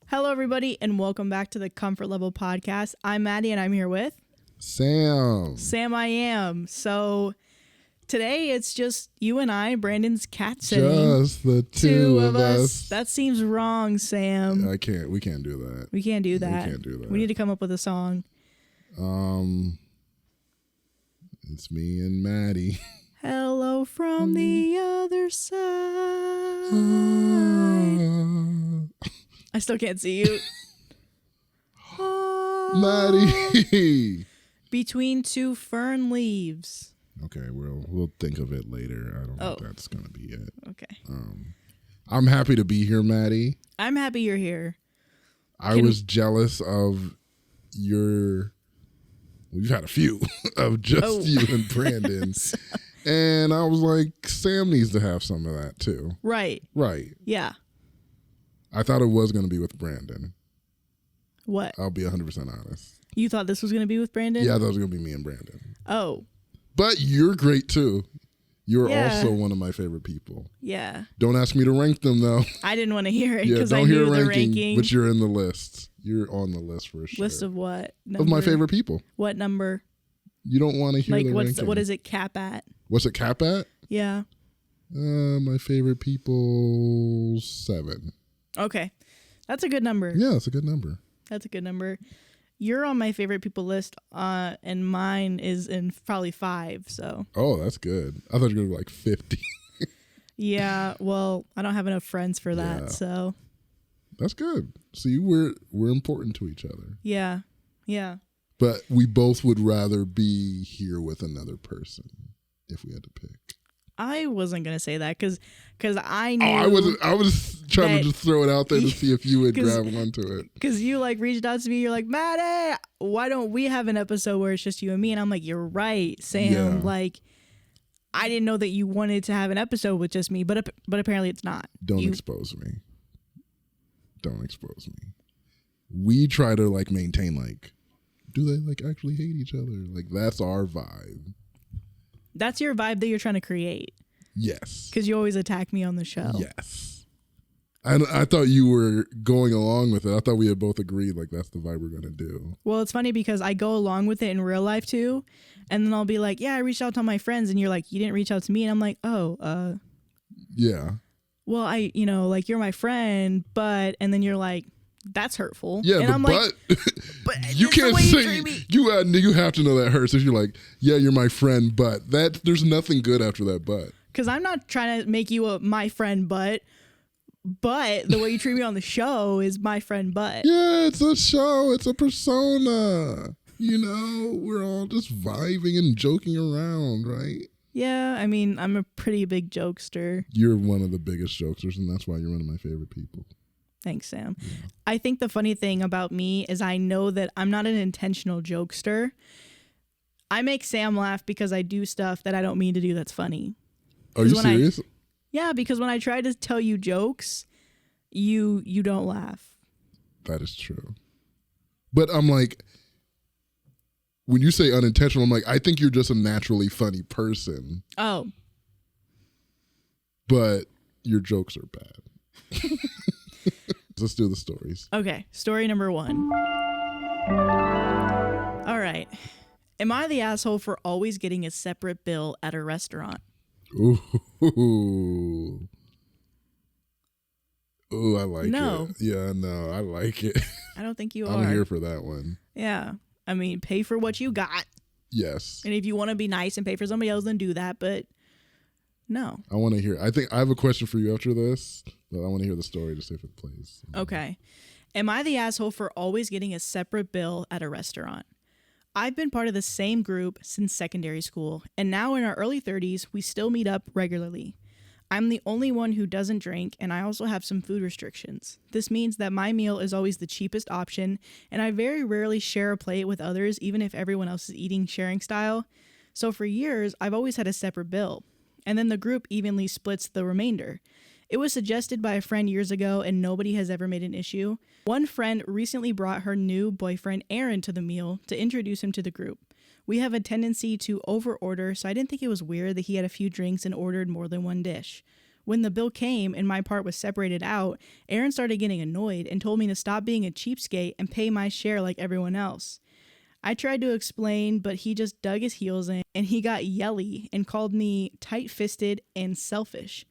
Hello, everybody, and welcome back to the Comfort Level Podcast. I'm Maddie, and I'm here with... Sam, I am. So today it's just you and I, Brandon's cat sitting. Just the two of us. That seems wrong, Sam. We can't do that. We can't do that. We can't do that. We need to come up with a song. It's me and Maddie. Hello from the other side. I still can't see you. Maddie. Between two fern leaves. Okay, we'll think of it later. I don't think that's gonna be it. Okay. I'm happy to be here, Maddie. I'm happy you're here. I was jealous of your... We've had a few of just you and Brandon. And I was like, Sam needs to have some of that too. Right. Yeah. I thought it was going to be with Brandon. What? I'll be 100% honest. You thought this was going to be with Brandon? Yeah, I thought it was going to be me and Brandon. Oh. But you're great too. You're also one of my favorite people. Yeah. Don't ask me to rank them though. I didn't want to hear it because I knew the ranking. But you're in the list. You're on the list for sure. List of what? Number? Of my favorite people. What number? You don't want to hear the ranking. What is it cap at? What's it cap at? Yeah. My favorite people, 7. Okay. That's a good number. Yeah, it's a good number. That's a good number. You're on my favorite people list, and mine is in probably 5, so. Oh, that's good. I thought you were going to be like 50. Yeah, well, I don't have enough friends for that, so. That's good. See, we're important to each other. Yeah. But we both would rather be here with another person if we had to pick. I wasn't going to say that because I knew. I was trying to just throw it out there to see if you would grab onto it. Because you reached out to me. You're like, Maddie, why don't we have an episode where it's just you and me? And I'm like, you're right, Sam. Yeah. I didn't know that you wanted to have an episode with just me, but apparently it's not. Don't expose me. Don't expose me. We try to maintain do they actually hate each other? That's our vibe. That's your vibe that you're trying to create. Yes. Because you always attack me on the show. Yes. I thought you were going along with it. I thought we had both agreed that's the vibe we're going to do. Well, it's funny because I go along with it in real life too. And then I'll be like, yeah, I reached out to all my friends. And you're like, you didn't reach out to me. And I'm like, yeah. Well, you're my friend, but, and then you're like, that's hurtful. Yeah, and I'm but you can't say you have to know that hurts if you're like, yeah, you're my friend, but there's nothing good after that but. Because I'm not trying to make you my friend, but the way you treat me on the show is my friend, but. Yeah, it's a show. It's a persona. We're all just vibing and joking around, right? Yeah, I'm a pretty big jokester. You're one of the biggest jokesters, and that's why you're one of my favorite people. Thanks, Sam. Yeah. I think the funny thing about me is I know that I'm not an intentional jokester. I make Sam laugh because I do stuff that I don't mean to do that's funny. Are you serious? Yeah, because when I try to tell you jokes, you don't laugh. That is true. But I'm like, when you say unintentional, I'm like, I think you're just a naturally funny person. Oh. But your jokes are bad. Let's do the stories. Okay, story number 1. All right. Am I the asshole for always getting a separate bill at a restaurant? Ooh, I like it. Yeah, no, I like it. I don't think you are. I'm here for that one. Yeah. Pay for what you got. Yes. And if you want to be nice and pay for somebody else, then do that. But no. I want to hear. I think I have a question for you after this, but I want to hear the story to see if it plays. Okay. Am I the asshole for always getting a separate bill at a restaurant? I've been part of the same group since secondary school, and now in our early 30s, we still meet up regularly. I'm the only one who doesn't drink, and I also have some food restrictions. This means that my meal is always the cheapest option, and I very rarely share a plate with others, even if everyone else is eating sharing style. So for years, I've always had a separate bill, and then the group evenly splits the remainder. It was suggested by a friend years ago, and nobody has ever made an issue. One friend recently brought her new boyfriend, Aaron, to the meal to introduce him to the group. We have a tendency to overorder, so I didn't think it was weird that he had a few drinks and ordered more than one dish. When the bill came and my part was separated out, Aaron started getting annoyed and told me to stop being a cheapskate and pay my share like everyone else. I tried to explain, but he just dug his heels in and he got yelly and called me tight-fisted and selfish.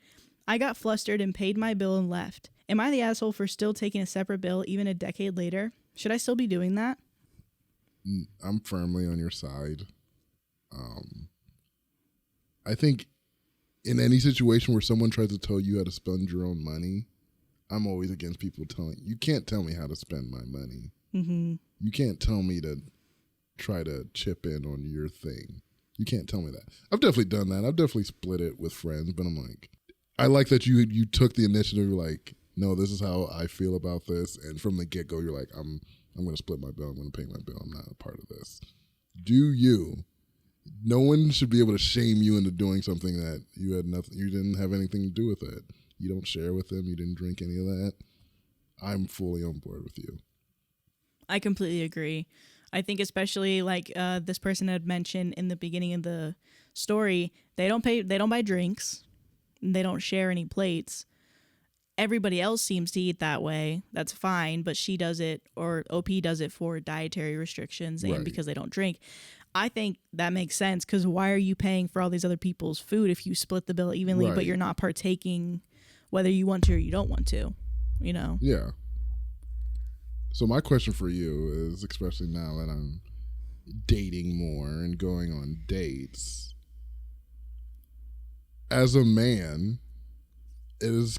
I got flustered and paid my bill and left. Am I the asshole for still taking a separate bill even a decade later? Should I still be doing that? I'm firmly on your side. I think in any situation where someone tries to tell you how to spend your own money, I'm always against people telling you can't tell me how to spend my money. Mm-hmm. You can't tell me to try to chip in on your thing. You can't tell me that. I've definitely done that. I've definitely split it with friends, but I'm like, I like that you took the initiative. You're like, no, this is how I feel about this, and from the get go, you're like, I'm going to split my bill. I'm going to pay my bill. I'm not a part of this. Do you? No one should be able to shame you into doing something that you had nothing. You didn't have anything to do with it. You don't share with them. You didn't drink any of that. I'm fully on board with you. I completely agree. I think especially like this person had mentioned in the beginning of the story, they don't buy drinks, they don't share any plates. Everybody else seems to eat that way. That's fine, but she does it, or OP does it for dietary restrictions and because they don't drink. I think that makes sense, because why are you paying for all these other people's food if you split the bill evenly, but you're not partaking whether you want to or you don't want to, you know? Yeah. So my question for you is, especially now that I'm dating more and going on dates, as a man, it is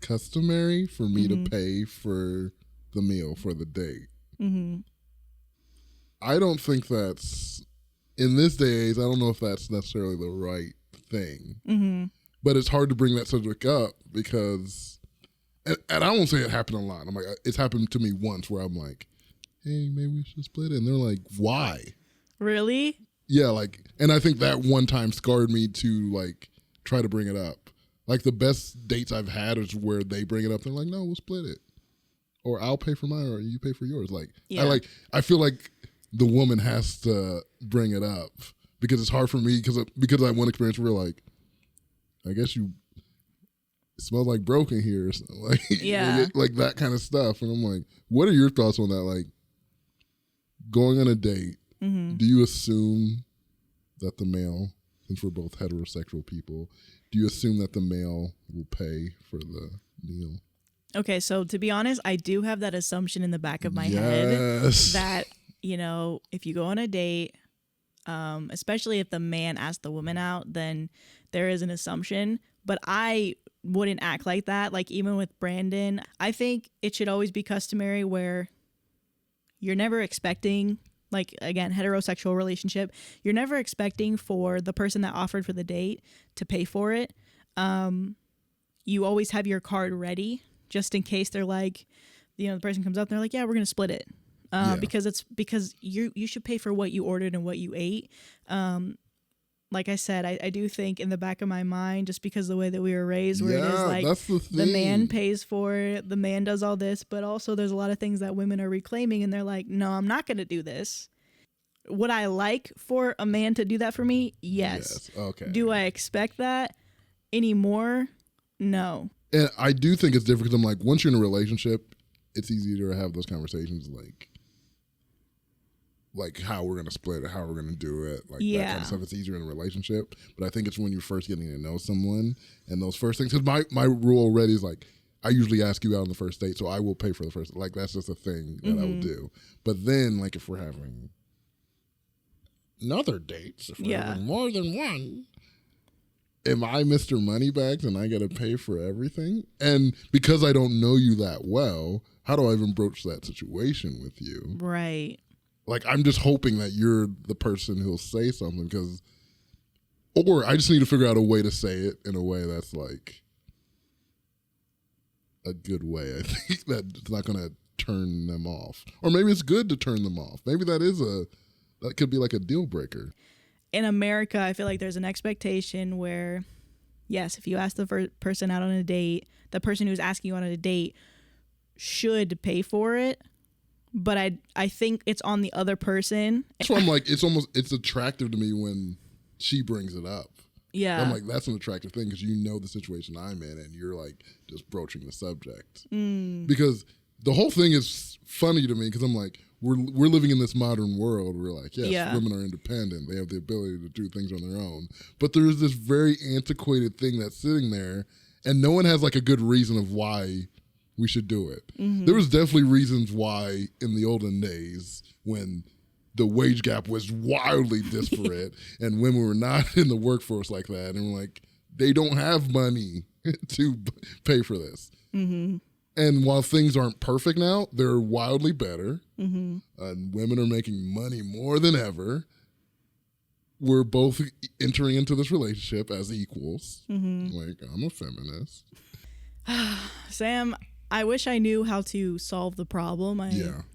customary for me to pay for the meal for the date. Mm-hmm. I don't think that's, in this days, I don't know if that's necessarily the right thing. Mm-hmm. But it's hard to bring that subject up because, and I won't say it happened a lot. I'm like, it's happened to me once where I'm like, hey, maybe we should split it. And they're like, why? Really? Yeah, like, and I think that one time scarred me to like try to bring it up. Like the best dates I've had is where they bring it up. They're like, no, we'll split it. Or I'll pay for mine or you pay for yours. Like, I feel like the woman has to bring it up because it's hard for me because I have one experience where like, I guess you smell like broken here or something. Like, like that kind of stuff. And I'm like, what are your thoughts on that? Like going on a date, do you assume that the male, since we're both heterosexual people, do you assume that the male will pay for the meal? Okay, so to be honest, I do have that assumption in the back of my head that, you know, if you go on a date, especially if the man asks the woman out, then there is an assumption. But I wouldn't act like that. Like even with Brandon, I think it should always be customary where you're never expecting, like again, heterosexual relationship, you're never expecting for the person that offered for the date to pay for it. You always have your card ready just in case they're like, you know, the person comes up and they're like, yeah, we're going to split it. Because you should pay for what you ordered and what you ate. Like I said, I do think in the back of my mind, just because of the way that we were raised, where it is like the man pays for it, the man does all this, but also there's a lot of things that women are reclaiming and they're like, no, I'm not going to do this. Would I like for a man to do that for me? Yes. Okay. Do I expect that anymore? No. And I do think it's different because I'm like, once you're in a relationship, it's easier to have those conversations like how we're going to split it, how we're going to do it, like that kind of stuff. It's easier in a relationship. But I think it's when you're first getting to know someone and those first things. Because my rule already is like, I usually ask you out on the first date, so I will pay for the first. Like that's just a thing that I will do. But then, like if we're having another dates, if we're having more than one, am I Mr. Moneybags and I got to pay for everything? And because I don't know you that well, how do I even broach that situation with you? Right. Like, I'm just hoping that you're the person who'll say something or I just need to figure out a way to say it in a way that's like a good way. I think that's not going to turn them off. Or maybe it's good to turn them off. Maybe that could be like a deal breaker. In America, I feel like there's an expectation where, yes, if you ask the person out on a date, the person who's asking you on a date should pay for it. but I think it's on the other person. So I'm like, it's attractive to me when she brings it up. Yeah. I'm like, that's an attractive thing because you know the situation I'm in and you're like just broaching the subject. Because the whole thing is funny to me because I'm like, we're living in this modern world where like, yes, women are independent. They have the ability to do things on their own. But there's this very antiquated thing that's sitting there and no one has like a good reason of why we should do it. There was definitely reasons why in the olden days when the wage gap was wildly disparate and women were not in the workforce like that. And we're like, they don't have money to pay for this. And while things aren't perfect now, they're wildly better. And women are making money more than ever. We're both entering into this relationship as equals. Like, I'm a feminist. Sam, I wish I knew how to solve the problem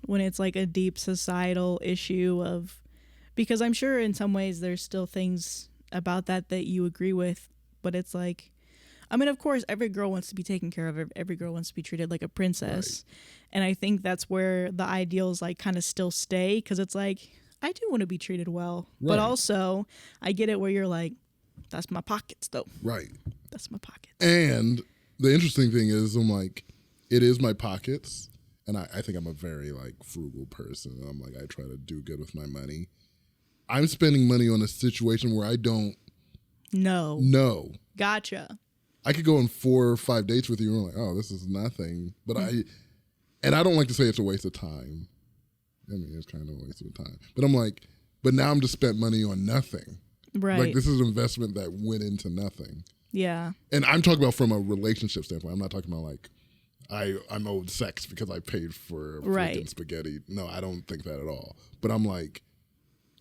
when it's like a deep societal issue because I'm sure in some ways there's still things about that you agree with, but it's like, I mean, of course, every girl wants to be taken care of. Every girl wants to be treated like a princess. Right. And I think that's where the ideals like kind of still stay because it's like, I do want to be treated well. Right. But also, I get it where you're like, that's my pockets, though. Right. That's my pockets. And the interesting thing is, I'm like, it is my pockets. And I think I'm a very like frugal person. I'm like, I try to do good with my money. I'm spending money on a situation where I don't know. Gotcha. I could go on 4 or 5 dates with you and I'm like, oh, this is nothing. But I don't like to say it's a waste of time. I mean, it's kind of a waste of time. But I'm like, but now I'm just spent money on nothing. Right. Like this is an investment that went into nothing. Yeah. And I'm talking about from a relationship standpoint. I'm not talking about like, I'm owed sex because I paid for freaking spaghetti. No, I don't think that at all. But I'm like,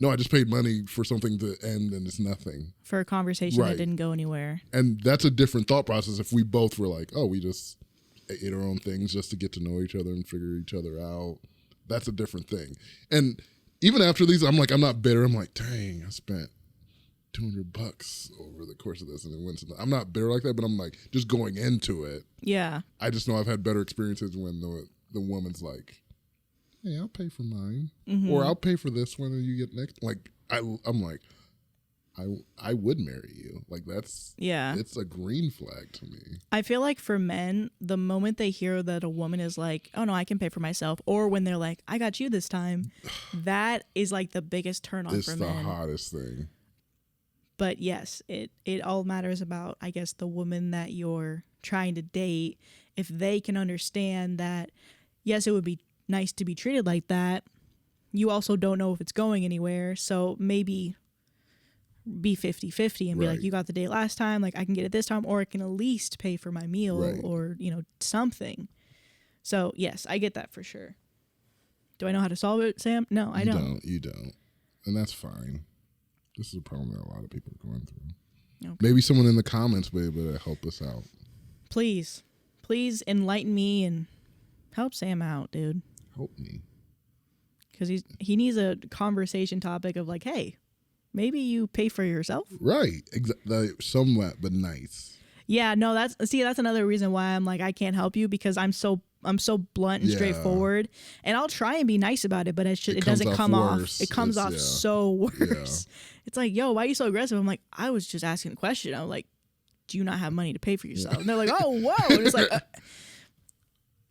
no, I just paid money for something to end and it's nothing. For a conversation that didn't go anywhere. And that's a different thought process if we both were like, oh, we just ate our own things just to get to know each other and figure each other out. That's a different thing. And even after these, I'm like, I'm not bitter. I'm like, dang, I spent $200 over the course of this and it went to I'm not bitter like that, but I'm like, just going into it. Yeah. I just know I've had better experiences when the woman's like, hey, I'll pay for mine. Or I'll pay for this one and you get next. Like, I'm like, I would marry you. Like, it's a green flag to me. I feel like for men, the moment they hear that a woman is like, oh no, I can pay for myself, or when they're like, I got you this time, that is like the biggest turn on for men. It's the hottest thing. But yes, it all matters about, I guess, the woman that you're trying to date. If they can understand that, yes, it would be nice to be treated like that, you also don't know if it's going anywhere. So maybe be 50-50 and be like, you got the date last time, like I can get it this time, or I can at least pay for my meal or, something. So yes, I get that for sure. Do I know how to solve it, Sam? No, I don't. You don't. And that's fine. This is a problem that a lot of people are going through. Okay. Maybe someone in the comments will be able to help us out. Please enlighten me and help Sam out, dude. Help me. Because he needs a conversation topic of like, hey, maybe you pay for yourself. Right. Exactly. Somewhat, but nice. Yeah, no, that's another reason why I'm like, I can't help you because I'm so blunt and straightforward, and I'll try and be nice about it, but it doesn't come off. It comes off so worse. Yeah. It's like, yo, why are you so aggressive? I'm like, I was just asking a question. I'm like, do you not have money to pay for yourself? And they're like, oh, whoa. And it's like,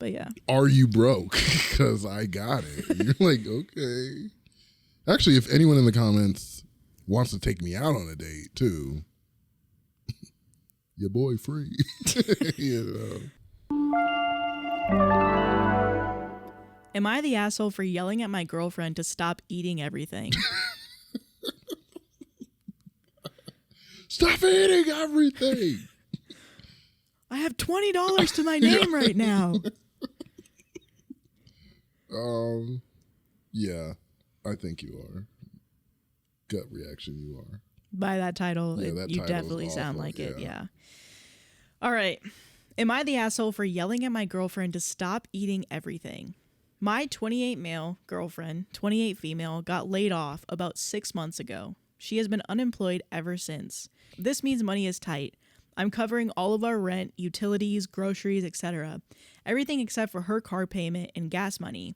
but yeah. Are you broke? Because I got it. You're like, okay. Actually, if anyone in the comments wants to take me out on a date too, your boy free. Am I the asshole for yelling at my girlfriend to stop eating everything? Stop eating everything. I have $20 to my name right now. Yeah, I think you are. Gut reaction, you are. By that title, you definitely sound like it. Yeah. All right. Am I the asshole for yelling at my girlfriend to stop eating everything? My 28 male girlfriend, 28 female, got laid off about 6 months ago. She has been unemployed ever since. This means money is tight. I'm covering all of our rent, utilities, groceries, etc. Everything except for her car payment and gas money.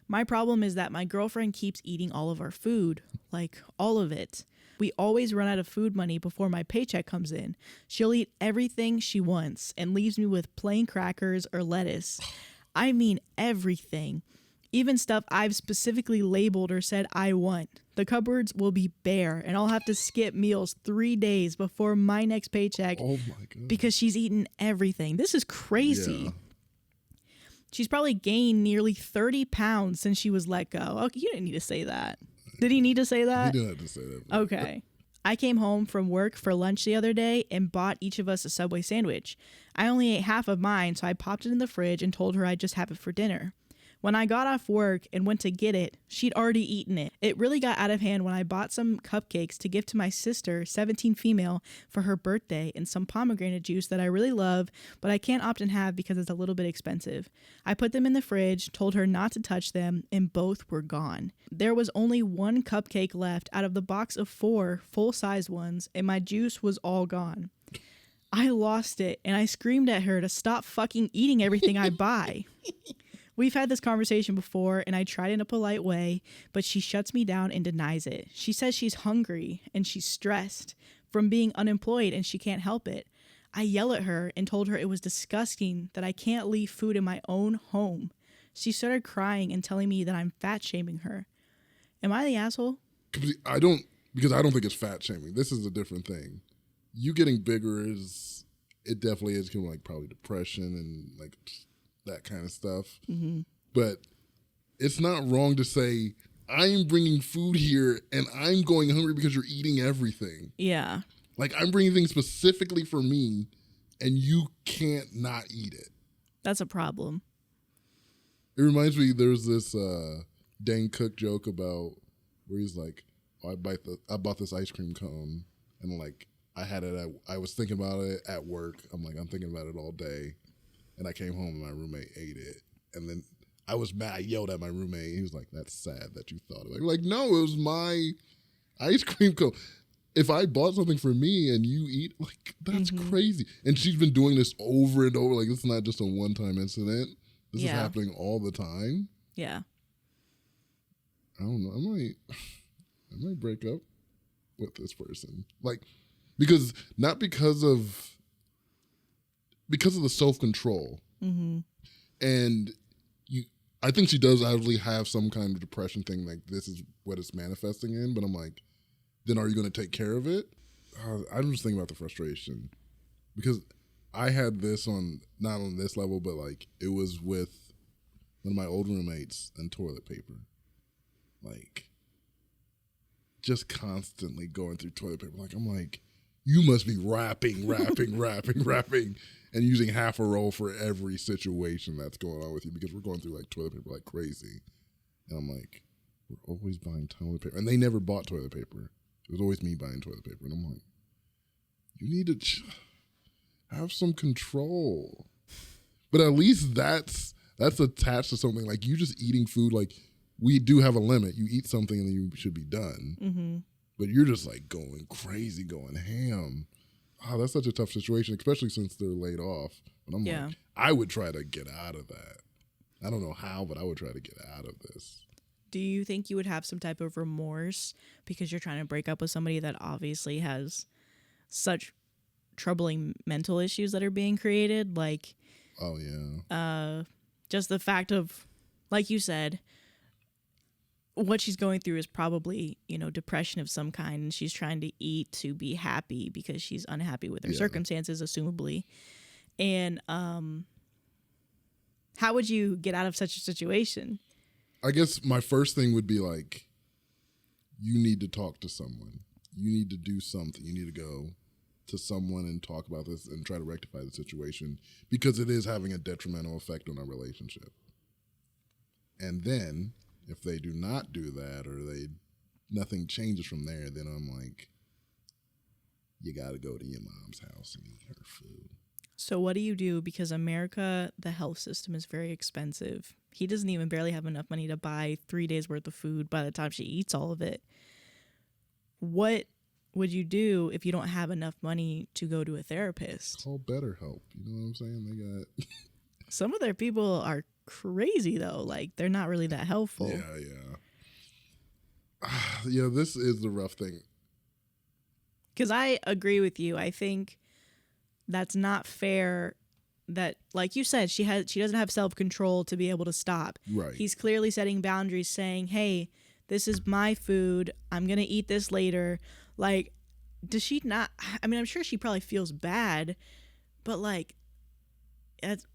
My problem is that my girlfriend keeps eating all of our food, like all of it. We always run out of food money before my paycheck comes in. She'll eat everything she wants and leaves me with plain crackers or lettuce. I mean everything. Even stuff I've specifically labeled or said I want. The cupboards will be bare and I'll have to skip meals 3 days before my next paycheck Oh my God. because she's eaten everything. This is crazy. Yeah. She's probably gained nearly 30 pounds since she was let go. Oh, you didn't need to say that. Did he need to say that? He didn't have to say that. Okay. I came home from work for lunch the other day and bought each of us a Subway sandwich. I only ate half of mine, so I popped it in the fridge and told her I'd just have it for dinner. When I got off work and went to get it, she'd already eaten it. It really got out of hand when I bought some cupcakes to give to my sister, 17 female, for her birthday and some pomegranate juice that I really love, but I can't opt and have because it's a little bit expensive. I put them in the fridge, told her not to touch them, and both were gone. There was only one cupcake left out of the box of 4 full-size ones, and my juice was all gone. I lost it, and I screamed at her to stop fucking eating everything I buy. We've had this conversation before, and I tried in a polite way, but she shuts me down and denies it. She says she's hungry and she's stressed from being unemployed and she can't help it. I yell at her and told her it was disgusting that I can't leave food in my own home. She started crying and telling me that I'm fat shaming her. Am I the asshole? Because I don't think it's fat shaming. This is a different thing. You getting bigger it definitely is kind of like probably depression and like that kind of stuff. Mm-hmm. But it's not wrong to say, I'm bringing food here and I'm going hungry because you're eating everything. Yeah. Like, I'm bringing things specifically for me and you can't not eat it. That's a problem. It reminds me, there's this Dane Cook joke about where he's like, oh, I bought this ice cream cone and like I was thinking about it at work. I'm thinking about it all day. And I came home and my roommate ate it. And then I was mad. I yelled at my roommate. He was like, that's sad that you thought of it. Like, no, it was my ice cream cone. If I bought something for me and you eat, like, that's crazy. And she's been doing this over and over. Like, it's not just a one-time incident. This is happening all the time. Yeah. I don't know. I might break up with this person. Like, because of the self-control. Mm-hmm. And I think she does actually have some kind of depression thing, like this is what it's manifesting in, but I'm like, then are you going to take care of it? I'm just thinking about the frustration. Because I had this not on this level, but like it was with one of my old roommates and toilet paper. Like, just constantly going through toilet paper. Like, I'm like, you must be wrapping, and using half a roll for every situation that's going on with you because we're going through like toilet paper like crazy. And I'm like, we're always buying toilet paper. And they never bought toilet paper. It was always me buying toilet paper. And I'm like, you need to have some control. But at least that's attached to something. Like, you just eating food, like, we do have a limit. You eat something and then you should be done. Mm-hmm. But you're just like going crazy, going ham. Oh, that's such a tough situation, especially since they're laid off. But I'm like, I would try to get out of that. I don't know how, but I would try to get out of this. Do you think you would have some type of remorse because you're trying to break up with somebody that obviously has such troubling mental issues that are being created? Like, oh yeah, just the fact of, like you said, what she's going through is probably, depression of some kind, and she's trying to eat to be happy because she's unhappy with her circumstances, assumably. And how would you get out of such a situation? I guess my first thing would be like, you need to talk to someone. You need to do something. You need to go to someone and talk about this and try to rectify the situation because it is having a detrimental effect on our relationship. And then if they do not do that or nothing changes from there, then I'm like, you got to go to your mom's house and eat her food. So what do you do? Because America, the health system is very expensive. He doesn't even barely have enough money to buy 3 days worth of food by the time she eats all of it. What would you do if you don't have enough money to go to a therapist? Call BetterHelp. You know what I'm saying? They got some of their people are crazy though. Like, they're not really that helpful. Yeah, this is the rough thing. Because I agree with you. I think that's not fair that, like you said, she doesn't have self-control to be able to stop. Right. He's clearly setting boundaries, saying, hey, this is my food. I'm going to eat this later. Like, does she not? I mean, I'm sure she probably feels bad, but like, that's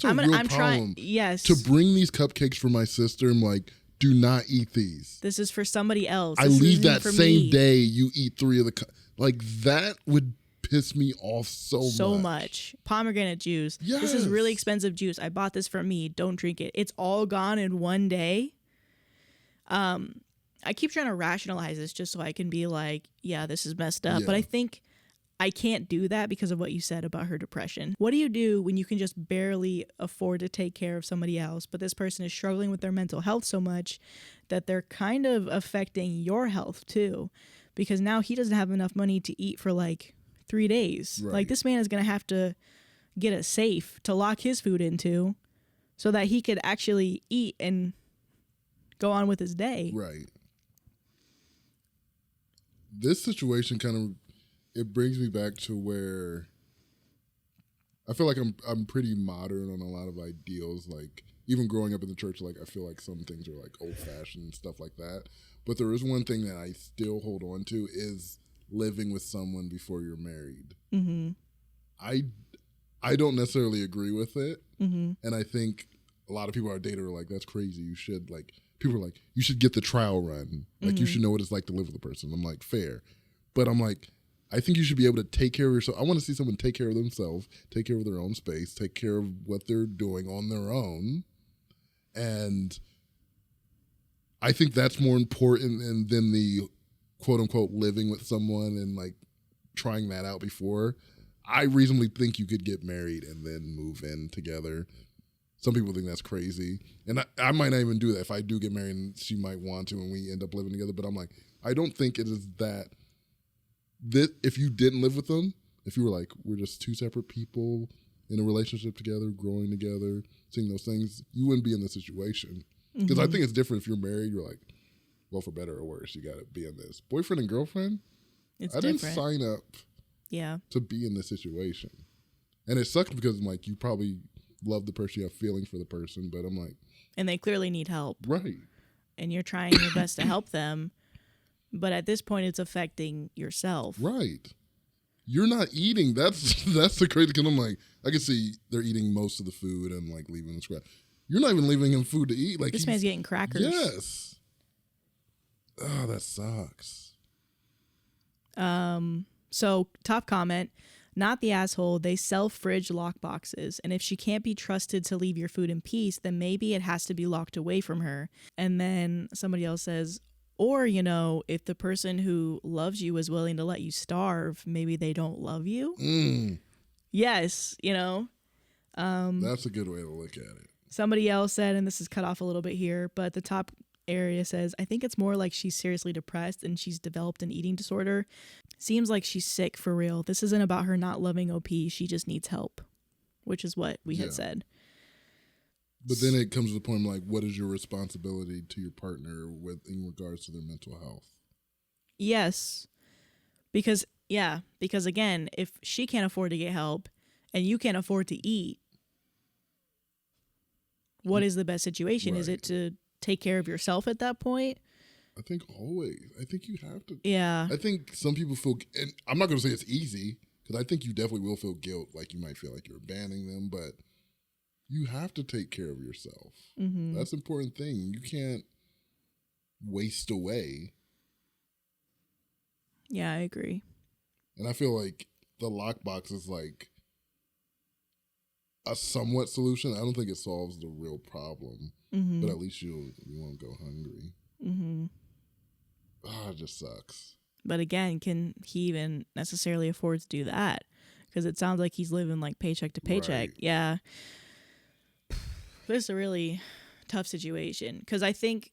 a real problem. Trying, yes. To bring these cupcakes for my sister, I'm like, do not eat these. This is for somebody else. I leave that same day. You eat 3 of the like that would piss me off so much. Pomegranate juice. Yes. This is really expensive juice. I bought this for me. Don't drink it. It's all gone in one day. I keep trying to rationalize this just so I can be like, yeah, this is messed up. Yeah. But I think I can't do that because of what you said about her depression. What do you do when you can just barely afford to take care of somebody else, but this person is struggling with their mental health so much that they're kind of affecting your health too? Because now he doesn't have enough money to eat for like 3 days. Right. Like, this man is going to have to get a safe to lock his food into so that he could actually eat and go on with his day. Right. This situation kind of, it brings me back to where I feel like I'm pretty modern on a lot of ideals. Like, even growing up in the church, like, I feel like some things are like old fashioned and stuff like that. But there is one thing that I still hold on to is living with someone before you're married. Mm-hmm. I don't necessarily agree with it. Mm-hmm. And I think a lot of people I dated are like, that's crazy. You should, like, people are like, you should get the trial run. Like, you should know what it's like to live with a person. I'm like, fair. But I'm like, I think you should be able to take care of yourself. I want to see someone take care of themselves, take care of their own space, take care of what they're doing on their own. And I think that's more important than the quote unquote living with someone and like trying that out before. I reasonably think you could get married and then move in together. Some people think that's crazy. And I might not even do that. If I do get married and she might want to and we end up living together. But I'm like, I don't think it is that if you didn't live with them, if you were like, we're just 2 separate people in a relationship together, growing together, seeing those things, you wouldn't be in this situation. Because I think it's different if you're married, you're like, well, for better or worse, you got to be in this. Boyfriend and girlfriend, I didn't sign up to be in this situation. And it sucks because I'm like, you probably love the person, you have feelings for the person, but I'm like. And they clearly need help. Right. And you're trying your best to help them. But at this point, it's affecting yourself. Right. You're not eating. That's the crazy, because I'm like, I can see they're eating most of the food and like leaving the scrap. You're not even leaving him food to eat. Like, this man's getting crackers. Yes. Oh, that sucks. So, top comment, not the asshole. They sell fridge lock boxes. And if she can't be trusted to leave your food in peace, then maybe it has to be locked away from her. And then somebody else says, or, you know, if the person who loves you is willing to let you starve, maybe they don't love you. Yes, you know. That's a good way to look at it. Somebody else said, and this is cut off a little bit here, but the top area says, I think it's more like she's seriously depressed and she's developed an eating disorder. Seems like she's sick for real. This isn't about her not loving OP. She just needs help, which is what we had said. But then it comes to the point of like, what is your responsibility to your partner in regards to their mental health? Yes. Because again, if she can't afford to get help and you can't afford to eat, what is the best situation? Right. Is it to take care of yourself at that point? I think always. I think you have to. Yeah. I think some people feel, and I'm not going to say it's easy, because I think you definitely will feel guilt. Like, you might feel like you're abandoning them, but you have to take care of yourself. Mm-hmm. That's an important thing. You can't waste away. Yeah, I agree. And I feel like the lockbox is like a somewhat solution. I don't think it solves the real problem, but at least you won't go hungry. Mm-hmm. Oh, it just sucks. But again, can he even necessarily afford to do that? Because it sounds like he's living like paycheck to paycheck. Right. Yeah. This is a really tough situation. Because I think,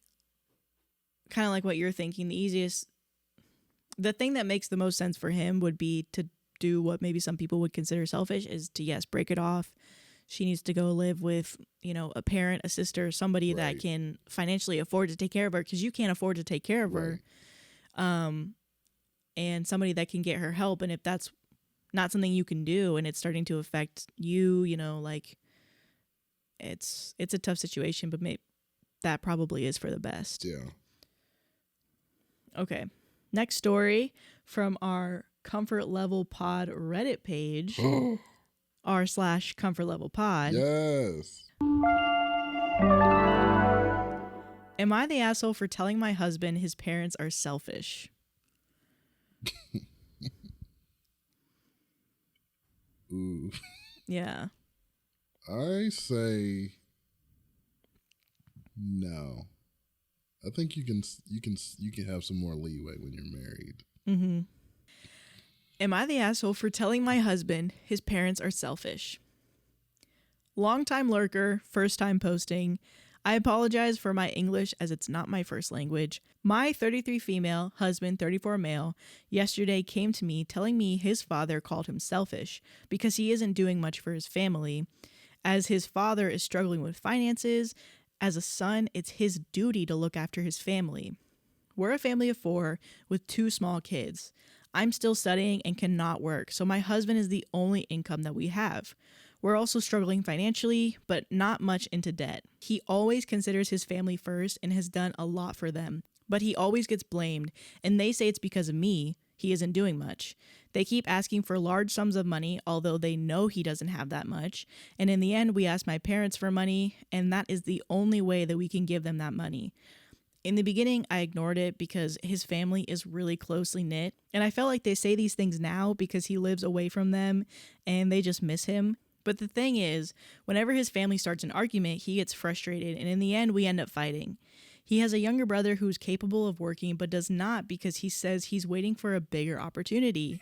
kind of like what you're thinking, the thing that makes the most sense for him would be to do what maybe some people would consider selfish, is to, yes, break it off, she needs to go live with, a parent, a sister, somebody that can financially afford to take care of her, because you can't afford to take care of her. And somebody that can get her help. And if that's not something you can do and it's starting to affect you, like it's a tough situation, but that probably is for the best. Yeah. Okay. Next story from our Comfort Level Pod Reddit page, r/Comfort Level Pod. Yes. Am I the asshole for telling my husband his parents are selfish? Ooh. Yeah. I say no. I think you can have some more leeway when you're married. Mm-hmm. Am I the asshole for telling my husband his parents are selfish? Long-time lurker, first-time posting. I apologize for my English as it's not my first language. My 33 female, husband 34 male, yesterday came to me telling me his father called him selfish because he isn't doing much for his family, as his father is struggling with finances. As a son, it's his duty to look after his family. We're a family of 4 with 2 small kids. I'm still studying and cannot work, so my husband is the only income that we have. We're also struggling financially, but not much into debt. He always considers his family first and has done a lot for them, but he always gets blamed, and they say it's because of me. He isn't doing much. They keep asking for large sums of money, although they know he doesn't have that much. And in the end, we ask my parents for money, and that is the only way that we can give them that money. In the beginning, I ignored it because his family is really closely knit, and I felt like they say these things now because he lives away from them and they just miss him. But the thing is, whenever his family starts an argument, he gets frustrated, and in the end, we end up fighting. He has a younger brother who's capable of working but does not because he says he's waiting for a bigger opportunity.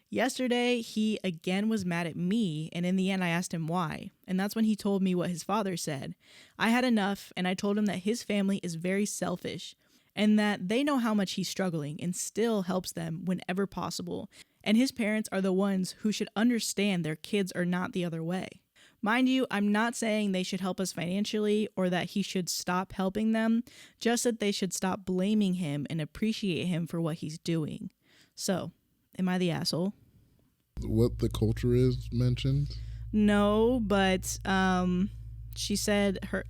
Yesterday, he again was mad at me, and in the end, I asked him why. And that's when he told me what his father said. I had enough, and I told him that his family is very selfish, and that they know how much he's struggling and still helps them whenever possible. And his parents are the ones who should understand their kids are not the other way. Mind you, I'm not saying they should help us financially or that he should stop helping them, just that they should stop blaming him and appreciate him for what he's doing. So, am I the asshole? What the culture is mentioned? No, but she said her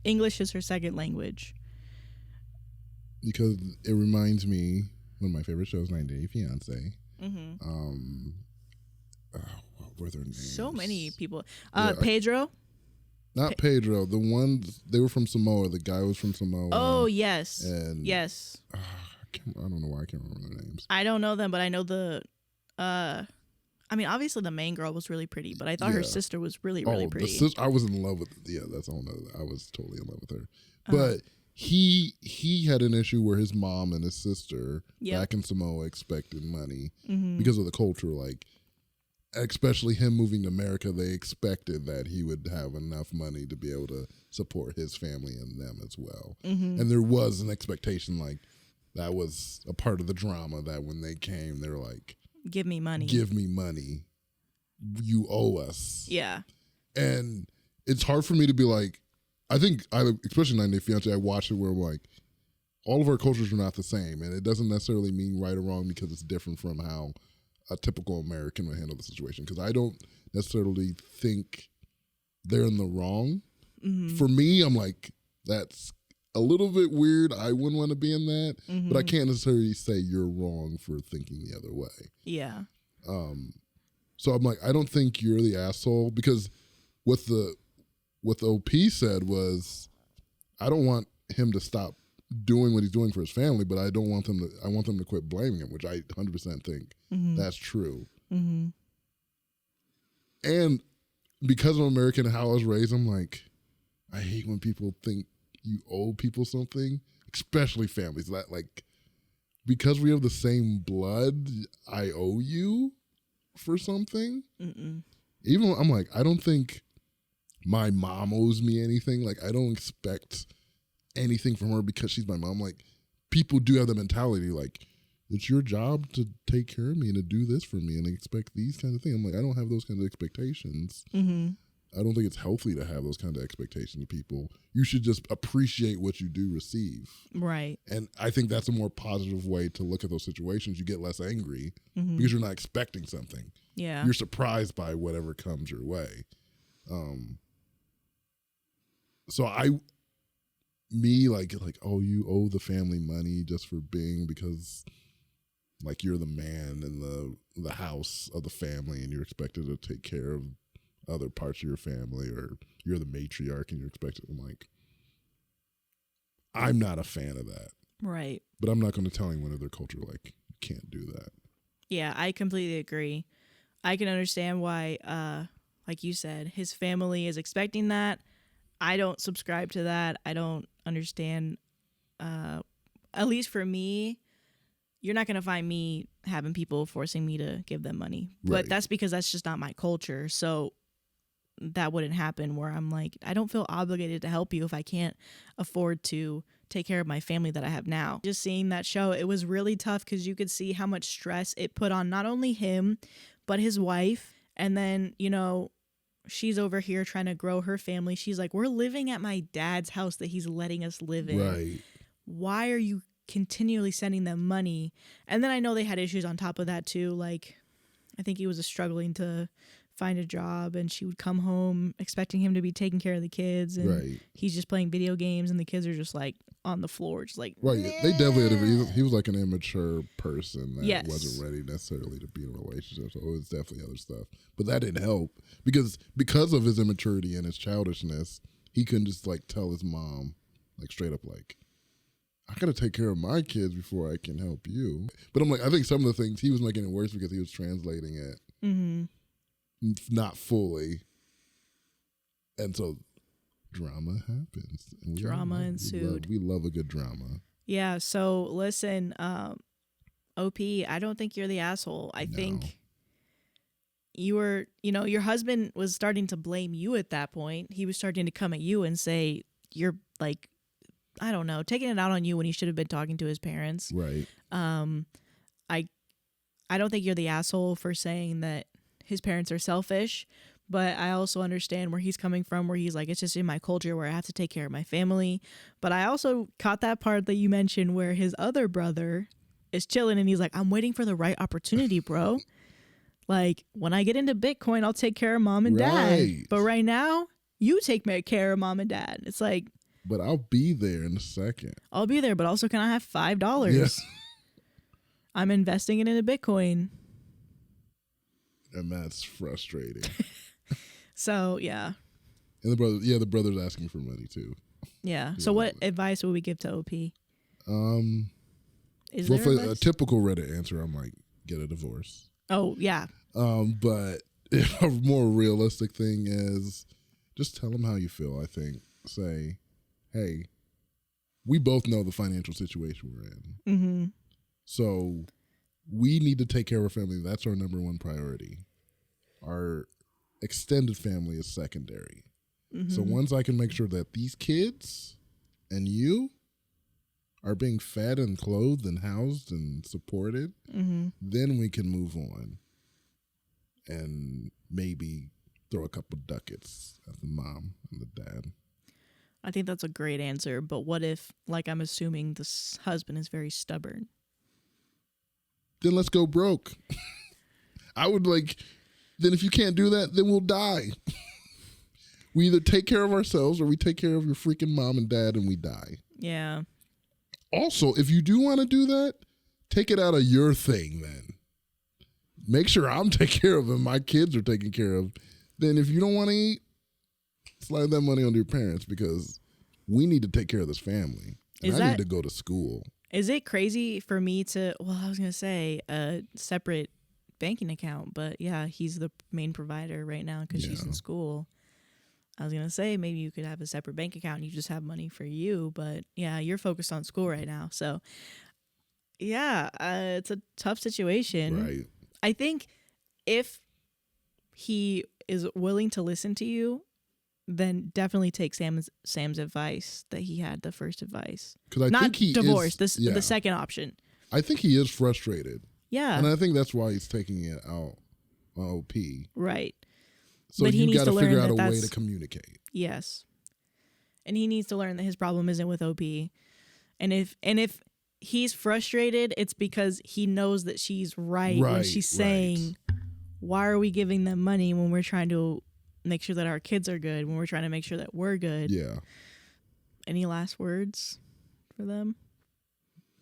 English is her second language. Because it reminds me one of my favorite shows, 90 Day Fiancé. Mm-hmm. What were their names? So many people. Yeah, Pedro? Not Pedro. The ones, they were from Samoa. The guy was from Samoa. Oh, yes. And yes. I don't know why I can't remember their names. I don't know them, but I know obviously the main girl was really pretty, but I thought her sister was really, really pretty. I was in love with, that's all. I was totally in love with her. But he had an issue where his mom and his sister back in Samoa expected money because of the culture. Like, especially him moving to America, they expected that he would have enough money to be able to support his family and them as well. And there was an expectation, like, that was a part of the drama, that when they came, they were like, give me money. You owe us. Yeah. And it's hard for me to be like, especially 90 Day Fiancé, I watched it where I'm like, all of our cultures are not the same. And it doesn't necessarily mean right or wrong because it's different from how a typical American would handle the situation. Because I don't necessarily think they're in the wrong. For me, I'm like, that's a little bit weird. I wouldn't want to be in that. But I can't necessarily say you're wrong for thinking the other way. Yeah. So I'm like, I don't think you're the asshole, because what the OP said was, I don't want him to stop doing what he's doing for his family, but I want them to quit blaming him, which I 100% think that's true. And because I'm American and how I was raised, I'm like, I hate when people think you owe people something, especially families. That, like, because we have the same blood, I owe you for something. Even I'm like, I don't think my mom owes me anything. Like, I don't expect anything from her because she's my mom. Like, people do have the mentality, like, it's your job to take care of me and to do this for me and expect these kinds of things. I'm like, I don't have those kinds of expectations. I don't think it's healthy to have those kind of expectations of people. You should just appreciate what you do receive. Right. And I think that's a more positive way to look at those situations. You get less angry because you're not expecting something. Yeah. You're surprised by whatever comes your way. So oh, you owe the family money just for being, because like you're the man in the house of the family and you're expected to take care of other parts of your family, or you're the matriarch and you're expected. I'm not a fan of that. Right. But I'm not going to tell anyone of their culture, like, you can't do that. Yeah, I completely agree. I can understand why, like you said, his family is expecting that. I don't subscribe to that. I don't understand. At least for me, you're not going to find me having people forcing me to give them money. Right. But that's because that's just not my culture. So that wouldn't happen where I'm like, I don't feel obligated to help you if I can't afford to take care of my family that I have now. Just seeing that show, it was really tough because you could see how much stress it put on not only him, but his wife. And then, you know, she's over here trying to grow her family. She's like, we're living at my dad's house that he's letting us live in. Right. Why are you continually sending them money? And then I know they had issues on top of that too. Like, I think he was struggling to find a job, and she would come home expecting him to be taking care of the kids, and he's just playing video games, and the kids are just like on the floor, just like, right. Nah. They definitely he was like an immature person that wasn't ready necessarily to be in a relationship. So it was definitely other stuff, but that didn't help because of his immaturity and his childishness, he couldn't just like tell his mom like straight up like, I gotta take care of my kids before I can help you. But I'm like, I think some of the things he was making it worse because he was translating it. Not fully, and so drama happens. And drama ensued. We love a good drama. Yeah. So listen, OP, I don't think you're the asshole. I think you were. You know, your husband was starting to blame you at that point. He was starting to come at you and say you're like, I don't know, taking it out on you when he should have been talking to his parents. Right. I don't think you're the asshole for saying that his parents are selfish, but I also understand where he's coming from, where he's like, it's just in my culture where I have to take care of my family. But I also caught that part that you mentioned where his other brother is chilling and he's like, I'm waiting for the right opportunity, bro. Like, when I get into Bitcoin, I'll take care of mom and dad. But right now, you take care of mom and dad. It's like, but I'll be there in a second. I'll be there, but also can I have $5? Yes. I'm investing it into Bitcoin. And that's frustrating. So, yeah. And the brother's asking for money too. Yeah. So what advice would we give to OP? Is there for a typical Reddit answer, I'm like, get a divorce. Oh, yeah. But a more realistic thing is just tell them how you feel, I think. Say, hey, we both know the financial situation we're in. Mm-hmm. So we need to take care of our family. That's our number one priority. Our extended family is secondary. Mm-hmm. So once I can make sure that these kids and you are being fed and clothed and housed and supported, then we can move on and maybe throw a couple ducats at the mom and the dad. I think that's a great answer. But what if, like, I'm assuming this husband is very stubborn? Then let's go broke. I would then if you can't do that, then we'll die. We either take care of ourselves or we take care of your freaking mom and dad and we die. Yeah. Also, if you do want to do that, take it out of your thing then. Make sure I'm taking care of them. My kids are taken care of. Then if you don't want to eat, slide that money onto your parents because we need to take care of this family. And I need to go to school. Is it crazy for me to, I was going to say a separate banking account, but yeah, he's the main provider right now because she's in school. I was going to say maybe you could have a separate bank account and you just have money for you, but yeah, you're focused on school right now. So yeah, it's a tough situation. Right. I think if he is willing to listen to you, then definitely take Sam's advice that he had, the first advice. Because I not think he divorce, the second option. I think he is frustrated. Yeah. And I think that's why he's taking it out on OP. Right. So but he you needs got to to learn figure out that a way that's- to communicate. Yes. And he needs to learn that his problem isn't with OP. And if he's frustrated, it's because he knows that she's right when she's saying, why are we giving them money when we're trying to make sure that our kids are good, when we're trying to make sure that we're good? Yeah. Any last words for them?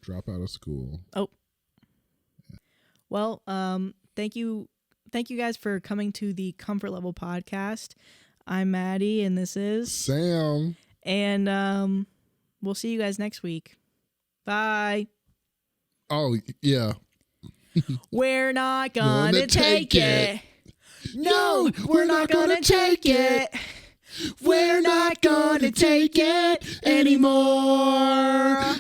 Drop out of school. Oh. Well, thank you guys for coming to the Comfort Level podcast. I'm Maddie and this is Sam. And we'll see you guys next week. Bye. Oh, yeah. We're not gonna take it. No, we're not gonna take it. We're not gonna take it anymore.